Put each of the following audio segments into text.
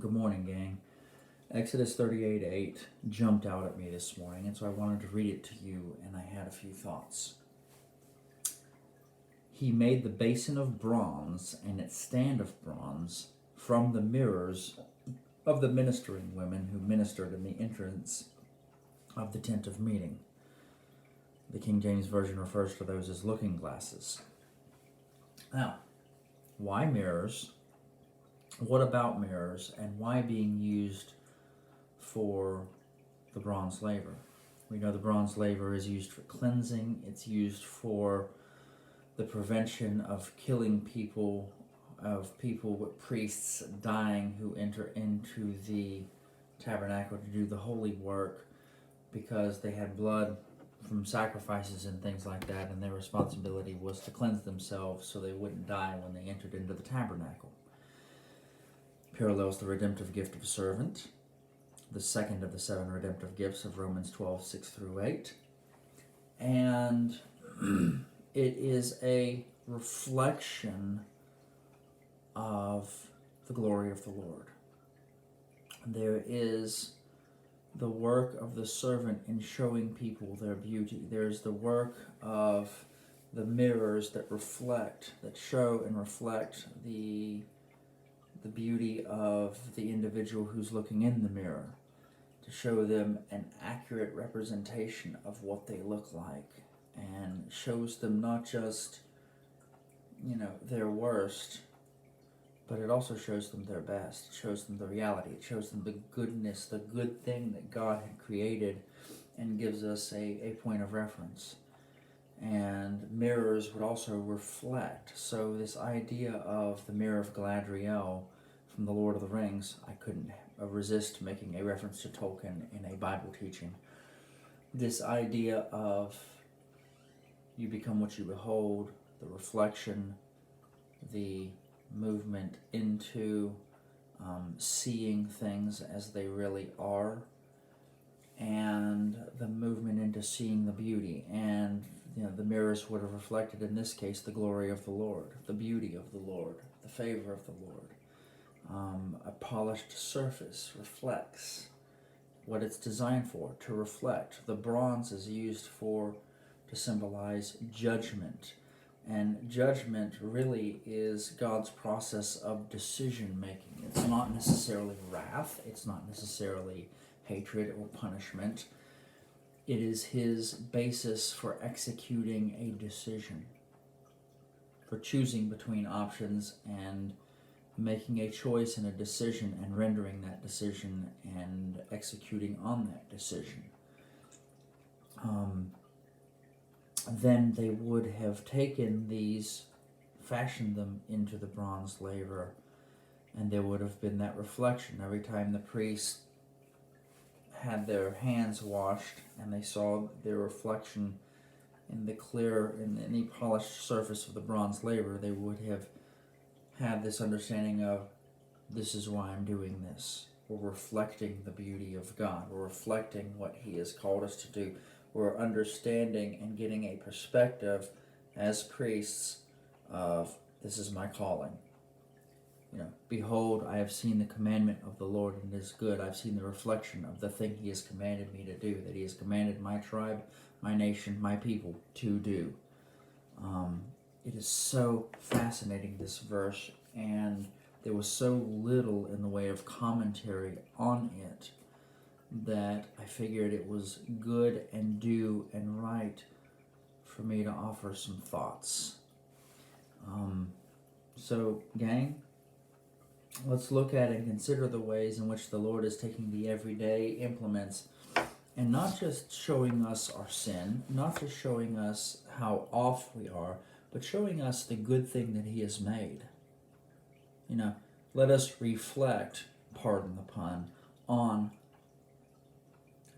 Good morning, gang. Exodus 38:8 jumped out at me this morning, and so I wanted to read it to you, and I had a few thoughts. He made the basin of bronze and its stand of bronze from the mirrors of the ministering women who ministered in the entrance of the tent of meeting. The King James Version refers to those as looking glasses. Now, why mirrors? What about mirrors, and why being used for the bronze laver? We know the bronze laver is used for cleansing. It's used for the prevention of killing people, with priests dying who enter into the tabernacle to do the holy work because they had blood from sacrifices and things like that, and their responsibility was to cleanse themselves so they wouldn't die when they entered into the tabernacle. Parallels the redemptive gift of a servant, the second of the 7 redemptive gifts of Romans 12:6-8. And it is a reflection of the glory of the Lord. There is the work of the servant in showing people their beauty. There's the work of the mirrors that show and reflect the beauty of the individual who's looking in the mirror, to show them an accurate representation of what they look like, and shows them not just, their worst, but it also shows them their best. It shows them the reality. It shows them the goodness, the good thing that God had created, and gives us a point of reference. And mirrors would also reflect. So this idea of the mirror of Galadriel from the Lord of the Rings, I couldn't resist making a reference to Tolkien in a Bible teaching. This idea of you become what you behold, the reflection, the movement into seeing things as they really are, and the movement into seeing the beauty. And the mirrors would have reflected, in this case, the glory of the Lord, the beauty of the Lord, the favor of the Lord. A polished surface reflects what it's designed for, to reflect. The bronze is used to symbolize judgment. And judgment really is God's process of decision making. It's not necessarily wrath, it's not necessarily hatred or punishment. It is His basis for executing a decision, for choosing between options and making a choice and a decision and rendering that decision and executing on that decision. Then they would have taken these, fashioned them into the bronze laver, and there would have been that reflection every time the priest had their hands washed and they saw their reflection in the polished surface of the bronze laver. They would have had this understanding of, this is why I'm doing this. We're reflecting the beauty of God. We're reflecting what He has called us to do. We're understanding and getting a perspective as priests of, this is my calling. Behold, I have seen the commandment of the Lord, and it is good. I've seen the reflection of the thing He has commanded me to do, that He has commanded my tribe, my nation, my people to do. It is so fascinating, this verse, and there was so little in the way of commentary on it that I figured it was good and due and right for me to offer some thoughts. So, gang, let's look at and consider the ways in which the Lord is taking the everyday implements and not just showing us our sin, not just showing us how off we are, but showing us the good thing that He has made. Let us reflect, pardon the pun, on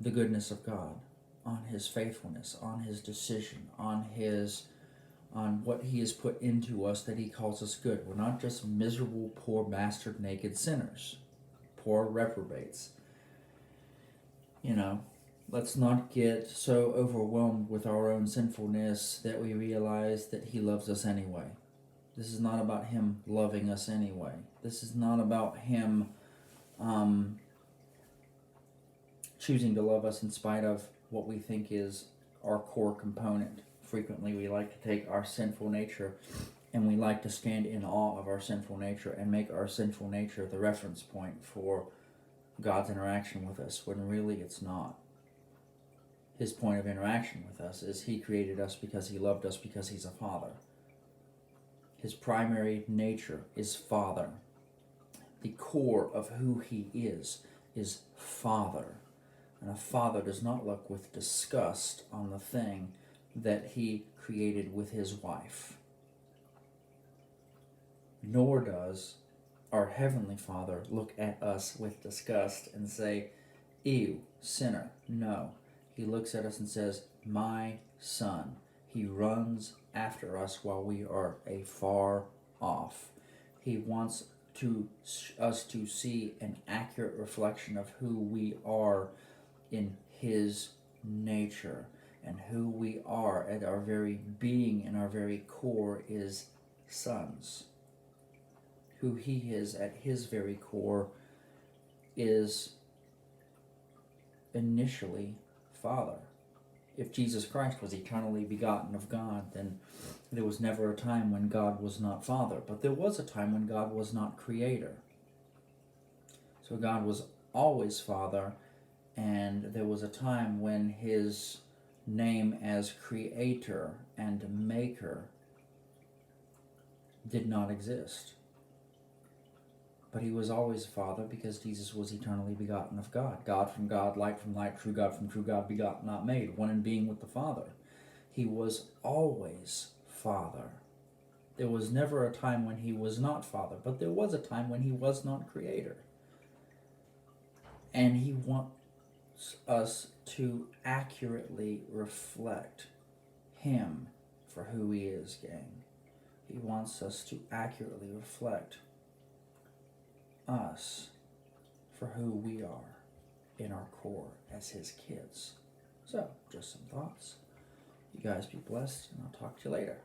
the goodness of God, on His faithfulness, on His decision, on what He has put into us, that He calls us good. We're not just miserable, poor, bastard, naked sinners, poor reprobates. Let's not get so overwhelmed with our own sinfulness that we realize that He loves us anyway. This is not about Him loving us anyway. This is not about Him choosing to love us in spite of what we think is our core component. Frequently, we like to take our sinful nature and we like to stand in awe of our sinful nature and make our sinful nature the reference point for God's interaction with us, when really it's not. His point of interaction with us is He created us because He loved us, because He's a Father. His primary nature is Father. The core of who He is Father. And a father does not look with disgust on the thing that He created with His wife. Nor does our Heavenly Father look at us with disgust and say, ew, sinner. No. He looks at us and says, my son. He runs after us while we are afar off. He wants us to see an accurate reflection of who we are in His nature. And who we are at our very being and our very core is sons. Who He is at His very core is initially Father. If Jesus Christ was eternally begotten of God, then there was never a time when God was not Father. But there was a time when God was not Creator. So God was always Father, and there was a time when His name as Creator and Maker did not exist. But He was always Father because Jesus was eternally begotten of God. God from God, light from light, true God from true God, begotten, not made, one in being with the Father. He was always Father. There was never a time when He was not Father, but there was a time when He was not Creator. And He wants us to accurately reflect Him for who He is, gang. He wants us to accurately reflect us for who we are in our core as His kids. So, just some thoughts. You guys be blessed, and I'll talk to you later.